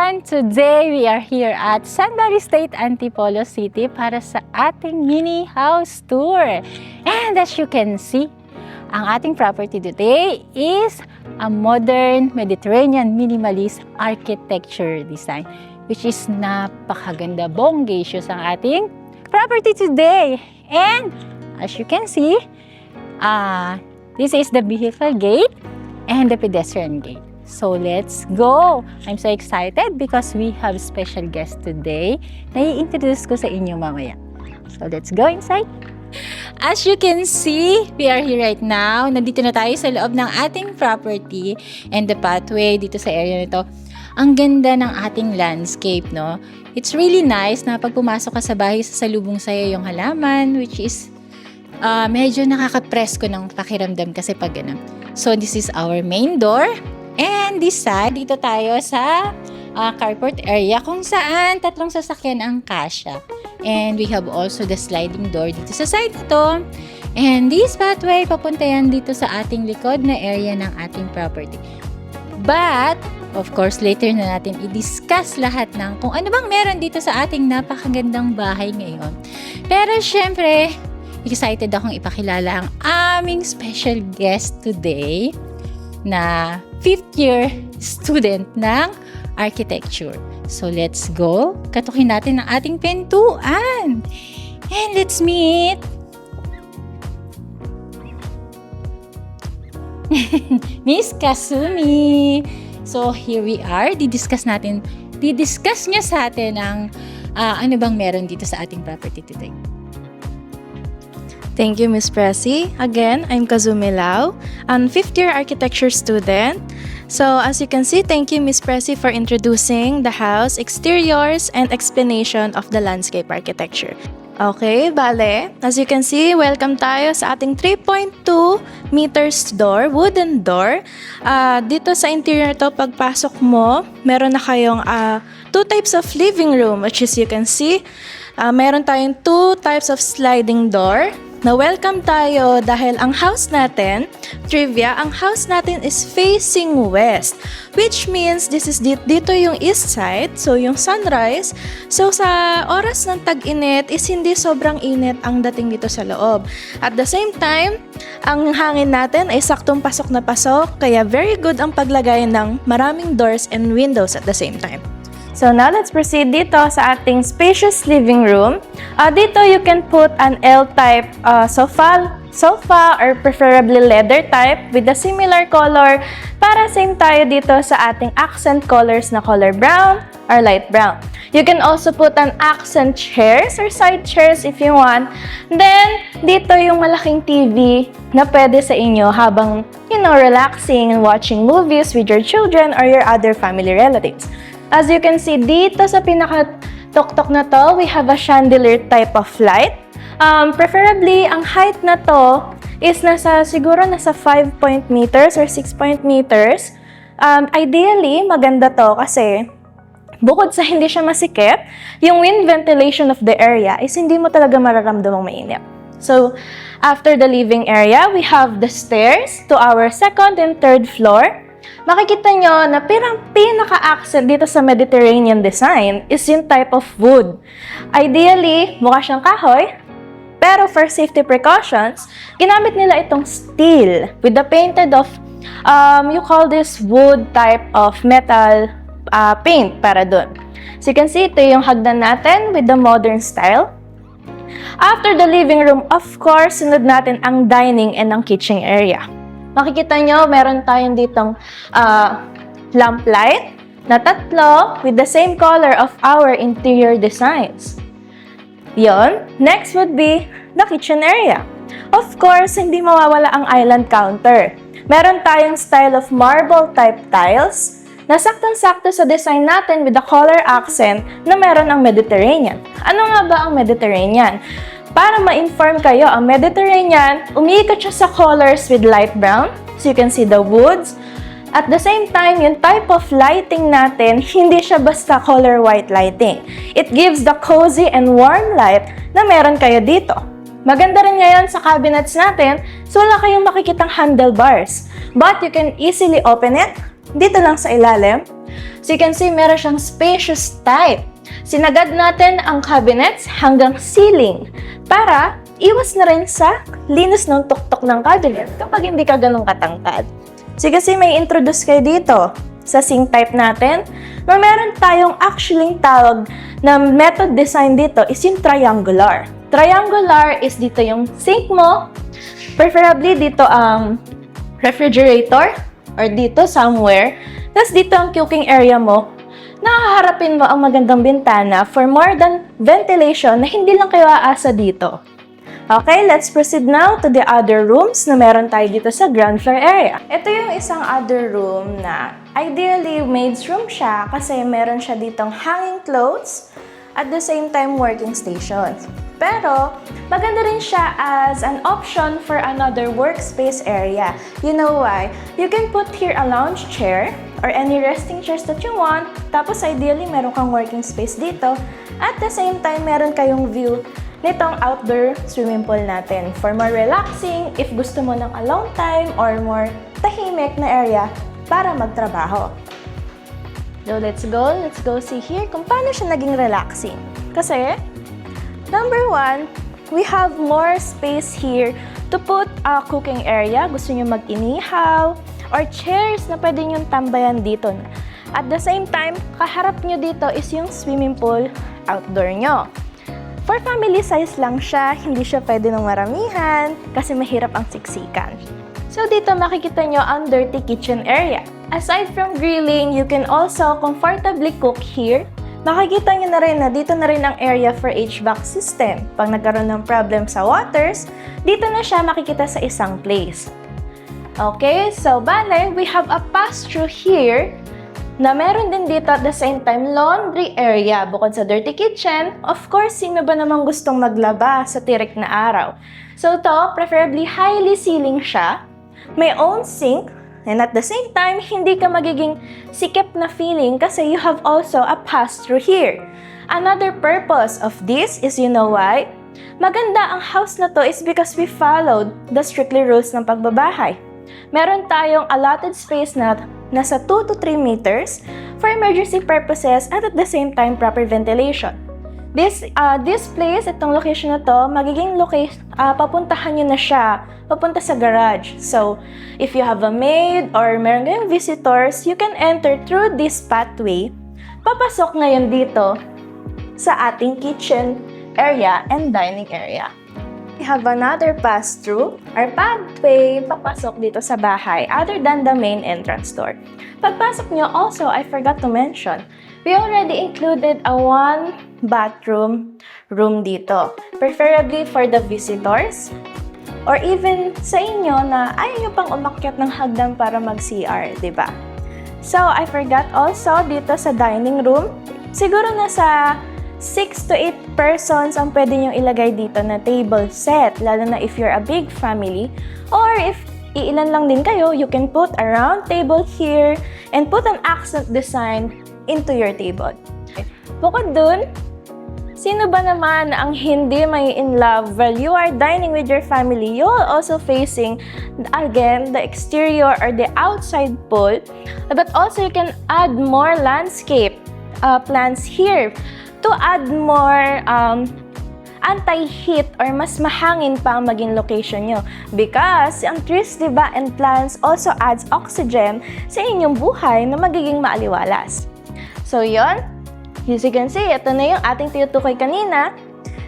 everyone! Today we are here at San Valley State, Antipolo City para sa ating mini house tour. And as you can see, ang ating property today is a modern Mediterranean minimalist architecture design, which is napakaganda, bonggacious ang ating property today. And as you can see, this is the vehicle gate and the pedestrian gate. So let's go! I'm so excited because we have special guest today na i-introduce ko sa inyo mamaya. So let's go inside! As you can see, we are here right now. Nandito na tayo sa loob ng ating property and the pathway dito sa area nito. Ang ganda ng ating landscape, no? It's really nice na pag pumasok ka sa bahay, sasalubong sa'yo yung halaman, which is medyo nakaka-presko ng pakiramdam kasi pag ganun. So this is our main door. And this side, dito tayo sa carport area kung saan 3 sasakyan ang kasya. And we have also the sliding door dito sa side ito. And this pathway, papunta yan dito sa ating likod na area ng ating property. But, of course, later na natin i-discuss lahat ng kung ano bang meron dito sa ating napakagandang bahay ngayon. Pero syempre, excited akong ipakilala ang aming special guest today na 5th year student ng architecture. So let's go. Katukin natin ang ating pintuan. And let's meet Miss Kasumi. So here we are. Didiscuss niya sa atin ang ano bang meron dito sa ating property today. Thank you, Ms. Presi. Again, I'm Kazumi Lau, an 5th year architecture student. So, as you can see, thank you, Ms. Presi, for introducing the house, exteriors, and explanation of the landscape architecture. Okay, bale, as you can see, welcome tayo sa ating 3.2 meters door, wooden door. Dito sa interior to, pagpasok mo, meron na kayong 2 types of living room, which is you can see, meron tayong 2 types of sliding door. Na welcome tayo dahil ang house natin, trivia, ang house natin is facing west. Which means this is dito yung east side, so yung sunrise. So sa oras ng tag-init is hindi sobrang init ang dating dito sa loob. At the same time, ang hangin natin ay saktong pasok na pasok, kaya very good ang paglagay ng maraming doors and windows at the same time. So now let's proceed dito sa ating spacious living room. Dito you can put an L-type sofa or preferably leather type with a similar color para same tayo dito sa ating accent colors na color brown or light brown. You can also put an accent chairs or side chairs if you want. Then, dito yung malaking TV na pwede sa inyo habang, relaxing and watching movies with your children or your other family relatives. As you can see, dito sa pinaka-tuktok na to, we have a chandelier type of light. Preferably, ang height na to is siguro nasa 5 meters or 6 meters. Ideally, maganda to kasi bukod sa hindi siya masikip, yung wind ventilation of the area is hindi mo talaga mararamdamang mainit. So, after the living area, we have the stairs to our 2nd and 3rd floor. Makikita nyo na pinaka-accent dito sa Mediterranean design is yung type of wood. Ideally, mukha siyang kahoy, pero for safety precautions, ginamit nila itong steel with the painted of, you call this wood type of metal paint para dun. So you can see, ito yung hagdan natin with the modern style. After the living room, of course, sunod natin ang dining and ang kitchen area. Makikita nyo, meron tayong ditong lamp light na 3 with the same color of our interior designs. Yon. Next would be the kitchen area. Of course, hindi mawawala ang island counter. Meron tayong style of marble type tiles na saktong-sakto sa design natin with the color accent na meron ang Mediterranean. Ano nga ba ang Mediterranean? Para ma-inform kayo, ang Mediterranean, umiikot siya sa colors with light brown. So you can see the woods. At the same time, yung type of lighting natin, hindi siya basta color white lighting. It gives the cozy and warm light na meron kayo dito. Maganda rin ngayon sa cabinets natin, so wala kayong makikitang handlebars. But you can easily open it dito lang sa ilalim. So you can see meron siyang spacious type. Sinagad natin ang cabinets hanggang ceiling para iwas na rin sa linis ng tuktok ng cabinet kapag hindi ka ganun katangkad. So kasi may introduce kayo dito sa sink type natin, na meron tayong actually tawag na method design dito is yung triangular. Triangular is dito yung sink mo, preferably dito ang refrigerator or dito somewhere. Tapos dito ang cooking area mo, nakaharapin mo ang magandang bintana for more than ventilation na hindi lang kayo aasa dito. Okay, let's proceed now to the other rooms na meron tayo dito sa ground floor area. Ito yung isang other room na ideally maid's room siya kasi meron siya ditong hanging clothes at the same time working station. Pero maganda rin siya as an option for another workspace area. You know why? You can put here a lounge chair or any resting chairs that you want. Tapos ideally meron kang working space dito. At the same time meron kayong view nitong outdoor swimming pool natin for more relaxing if gusto mo ng alone time or more tahimik na area para magtrabaho. So let's go see here kung paano siya naging relaxing. Kasi, number 1, we have more space here to put a cooking area. Gusto nyo mag-inihaw or chairs na pwede nyo tambayan dito. At the same time, kaharap nyo dito is yung swimming pool outdoor nyo. For family size lang siya, hindi siya pwede ng maramihan kasi mahirap ang siksikan. So dito makikita nyo ang dirty kitchen area. Aside from grilling, you can also comfortably cook here. Makikita nyo na rin na dito na rin ang area for HVAC system. Pag nagkaroon ng problem sa waters, dito na siya makikita sa isang place. Okay, so bale, we have a pass-through here na meron din dito at the same time laundry area. Bukod sa dirty kitchen, of course, sino ba namang gustong maglaba sa tirik na araw? So to, preferably highly ceiling siya, may own sink, and at the same time, hindi ka magiging sikip na feeling kasi you have also a pass-through here. Another purpose of this is, you know why? Maganda ang house na to is because we followed the strictly rules ng pagbabahay. Meron tayong allotted space na nasa 2 to 3 meters for emergency purposes at the same time proper ventilation. This place, itong location na to, magiging papuntahan nyo na siya, papunta sa garage. So, if you have a maid or meron kayong visitors, you can enter through this pathway. Papasok ngayon dito sa ating kitchen area and dining area. We have another pass-through or pathway papasok dito sa bahay other than the main entrance door. Pagpasok nyo also, I forgot to mention, we already included a 1-bathroom room dito. Preferably for the visitors or even sa inyo na ayaw nyo pang umakyat ng hagdan para mag-CR, diba? So, I forgot also dito sa dining room, siguro nasa 6 to 8 persons ang pwede nyo ilagay dito na table set, lalo na if you're a big family. Or if iilan lang din kayo, you can put a round table here and put an accent design into your table. Bukod dun, sino ba naman ang hindi may in love while you are dining with your family? You're also facing, again, the exterior or the outside pool. But also, you can add more landscape plants here to add more anti-heat or mas mahangin pa ang maging location nyo. Because ang trees, diba, and plants also adds oxygen sa inyong buhay na magiging maaliwalas. So yon, as you can see, ito na yung ating tinutukoy kanina.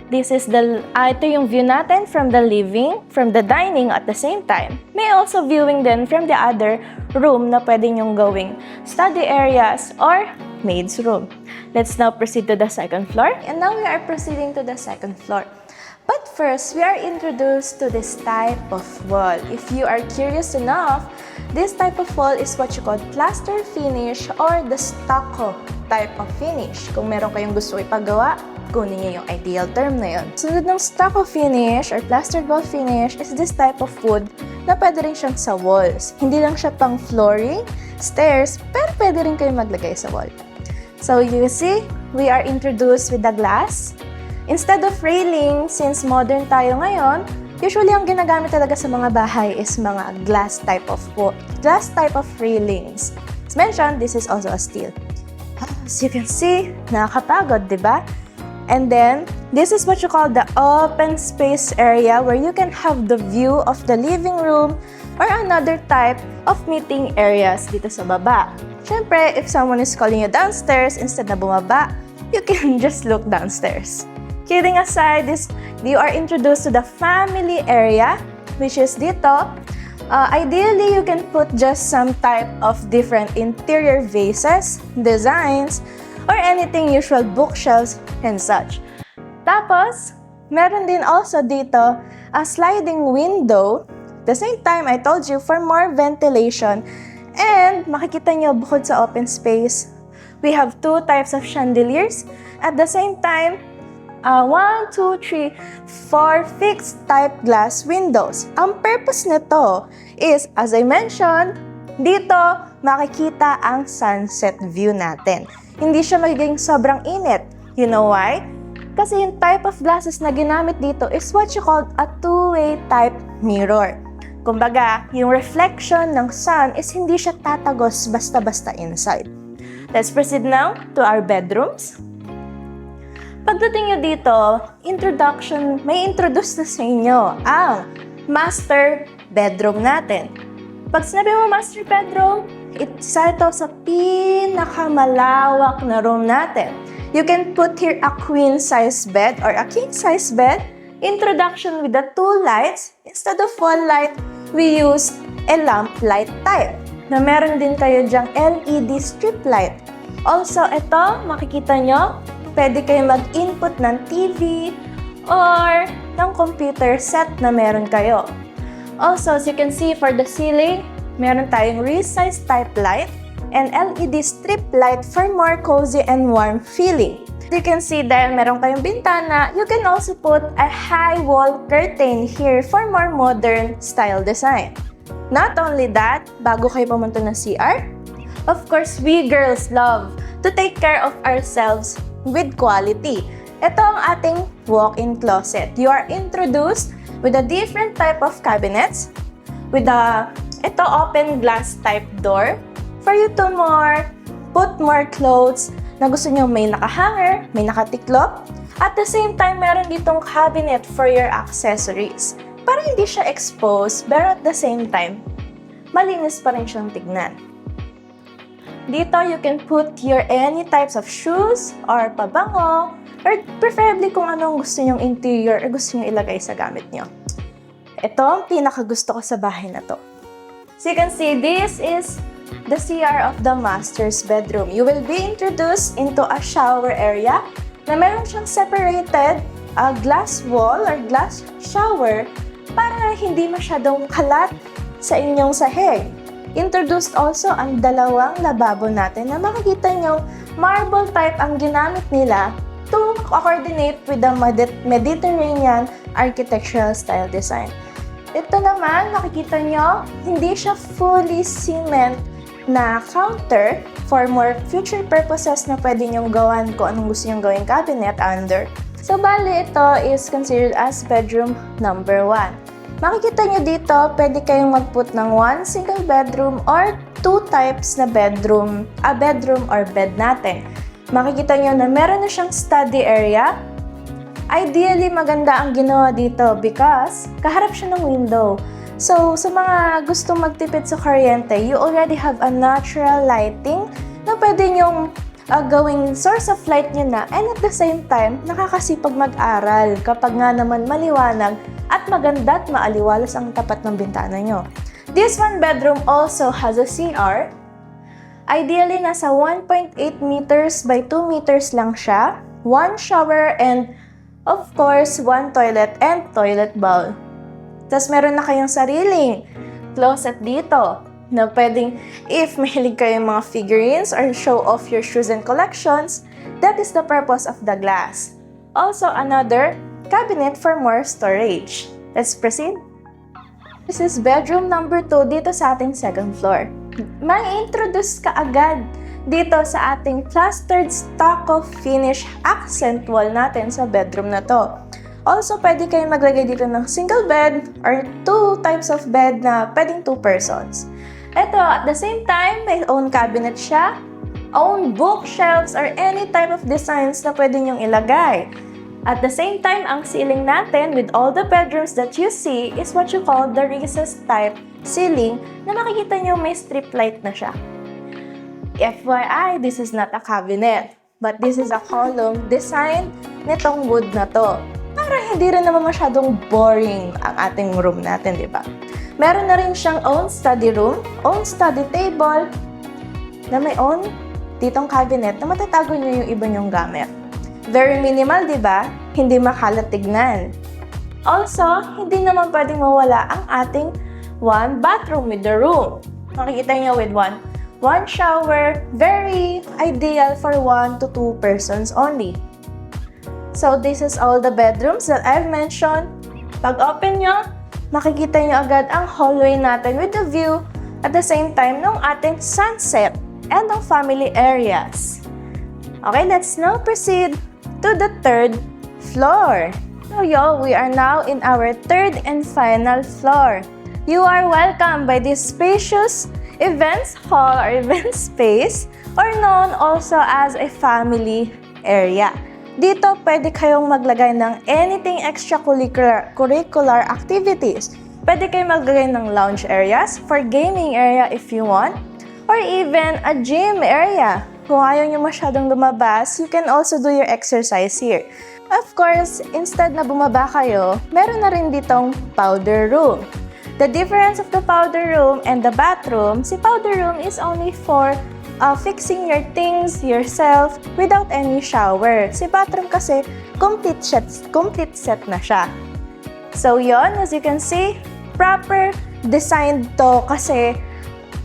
This is ito yung view natin from the living, from the dining at the same time. May also viewing din from the other room na pwede nyong gawing study areas or maid's room. Let's now proceed to the second floor. And now we are proceeding to the second floor. But first, we are introduced to this type of wall. If you are curious enough, this type of wall is what you call plaster finish or the stucco type of finish. Kung meron kayong gusto ipagawa, kunin niyo yung ideal term na yun. Sunod ng stucco finish or plastered wall finish is this type of wood na pwede rin siyang sa walls. Hindi lang siya pang flooring, stairs, pero pwede rin kayo maglagay sa wall. So you see, we are introduced with the glass. Instead of railing, since modern tayo ngayon, usually ang ginagamit talaga sa mga bahay is mga glass type of railings. As mentioned, this is also a steel. As you can see, nakakapagod, di ba? And then, this is what you call the open space area where you can have the view of the living room or another type of meeting areas dito sa baba. Siyempre, if someone is calling you downstairs, instead na bumaba, you can just look downstairs. Kidding aside, you are introduced to the family area, which is dito. Ideally, you can put just some type of different interior vases, designs, or anything usual bookshelves and such. Tapos, meron din also dito a sliding window. At the same time, I told you for more ventilation. And makikita nyo bukod sa open space, we have two types of chandeliers. At the same time, 1, 2, 3, 4 fixed type glass windows. Ang purpose nito is, as I mentioned, dito makikita ang sunset view natin. Hindi siya magiging sobrang init. You know why? Kasi yung type of glasses na ginamit dito is what you call a two-way type mirror. Kumbaga, yung reflection ng sun is hindi siya tatagos basta-basta inside. Let's proceed now to our bedrooms. Pagdating nyo dito, may introduce na sa inyo ang master bedroom natin. Pag sinabi mo master bedroom, isa ito sa pinakamalawak na room natin. You can put here a queen-size bed or a king-size bed. Introduction with the two lights. Instead of one light, we use a lamp light type na meron din kayo dyang LED strip light. Also, ito, makikita nyo, pwede kayo mag-input ng TV or ng computer set na meron kayo. Also, as you can see for the ceiling, meron tayong resize type light and LED strip light for more cozy and warm feeling. You can see dahil meron kayong bintana, you can also put a high wall curtain here for more modern style design. Not only that, bago kayo pumunta ng CR, of course, we girls love to take care of ourselves with quality. Ito ang ating walk-in closet. You are introduced with a different type of cabinets, with ito open glass type door for you to put more clothes na gusto nyo may nakahanger, may nakatiklop. At the same time, meron ditong cabinet for your accessories. Para hindi siya exposed, pero at the same time, malinis pa rin siyang tignan. Dito, you can put your any types of shoes or pabango or preferably kung anong gusto nyong interior or gusto nyong ilagay sa gamit nyo. Ito ang pinakagusto ko sa bahay na to. So you can see, this is the CR of the master's bedroom. You will be introduced into a shower area na meron siyang separated glass wall or glass shower para hindi masyadong kalat sa inyong sahig. Introduced also ang dalawang lababo natin na makikita nyo marble type ang ginamit nila to coordinate with the Mediterranean architectural style design. Ito naman, makikita nyo, hindi siya fully cement na counter for more future purposes na pwede nyong gawan kung anong gusto nyong gawing cabinet under. So, bali ito is considered as bedroom number 1. Makikita nyo dito, pwede kayong mag-put ng one single bedroom or two types na bedroom or bed natin. Makikita nyo na meron na siyang study area. Ideally, maganda ang ginawa dito because kaharap siya ng window. So, sa mga gustong magtipid sa kuryente, you already have a natural lighting na pwede nyong gawing source of light nyo na, and at the same time, nakakasipag mag-aral kapag nga naman maliwanag at maganda at maaliwalas ang tapat ng bintana nyo. This one bedroom also has a CR. Ideally, nasa 1.8 meters by 2 meters lang siya. One shower and of course, one toilet and toilet bowl. Tapos meron na kayong sariling closet dito na pwedeng, if mahilig kayong mga figurines or show off your shoes and collections, that is the purpose of the glass. Also, another cabinet for more storage. Let's proceed. This is bedroom number 2 dito sa ating second floor. May introduce ka agad dito sa ating plastered stucco finish accent wall natin sa bedroom na to. Also, pwede kayong maglagay dito ng single bed or two types of bed na pwedeng 2 persons. Ito, at the same time, may own cabinet siya, own bookshelves, or any type of designs na pwede niyong ilagay. At the same time, ang ceiling natin with all the bedrooms that you see is what you call the recessed type ceiling na makikita niyo may strip light na siya. FYI, this is not a cabinet, but this is a column design nitong wood na to. Para hindi rin naman masyadong boring ang ating room natin, di ba? Meron na rin siyang own study room, own study table, na may own ditong cabinet na matatago niyo yung iba niyong gamit. Very minimal, di ba? Hindi makalat tignan. Also, hindi naman pwedeng mawala ang ating one bathroom with the room. Makikita niyo with one shower, very ideal for 1 to 2 persons only. So, this is all the bedrooms that I've mentioned. Pag open nyo, makikita nyo agad ang hallway natin with the view at the same time ng ating sunset and ng family areas. Okay, let's now proceed to the third floor. So, we are now in our third and final floor. You are welcome by this spacious events hall or event space or known also as a family area. Dito, pwede kayong maglagay ng anything extracurricular activities. Pwede kayong maglagay ng lounge areas for gaming area if you want, or even a gym area. Kung ayaw nyo masyadong lumabas, you can also do your exercise here. Of course, instead na bumaba kayo, meron na rin ditong powder room. The difference of the powder room and the bathroom, si powder room is only for fixing your things yourself without any shower. Si bathroom kasi, complete set na siya. So yon, as you can see, proper designed to kasi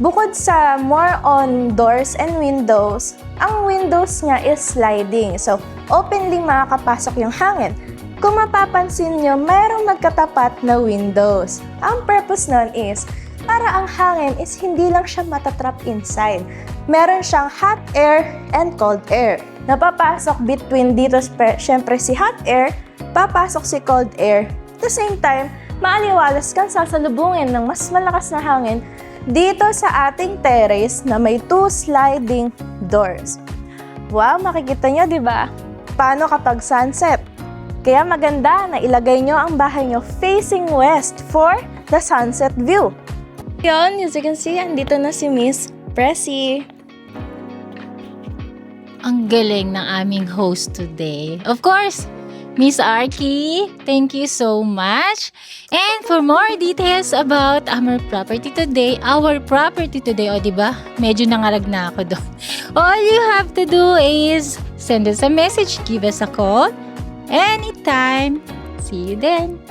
bukod sa more on doors and windows, ang windows niya is sliding. So, openly makakapasok yung hangin. Kung mapapansin nyo, mayroong magkatapat na windows. Ang purpose nun is, para ang hangin is hindi lang siya matatrap inside. Meron siyang hot air and cold air. Napapasok between dito, syempre si hot air, papasok si cold air. At the same time, maaliwalas kang sasalubungin ng mas malakas na hangin dito sa ating terrace na may 2 sliding doors. Wow, makikita nyo, di ba? Paano kapag sunset? Kaya maganda na ilagay nyo ang bahay nyo facing west for the sunset view. Yun, as you can see, andito na si Miss Pressy. Ang galing ng aming host today. Of course, Miss Arky, thank you so much. And for more details about our property today, o diba? Medyo nangarag na ako doon. All you have to do is send us a message, give us a call, anytime. See you then.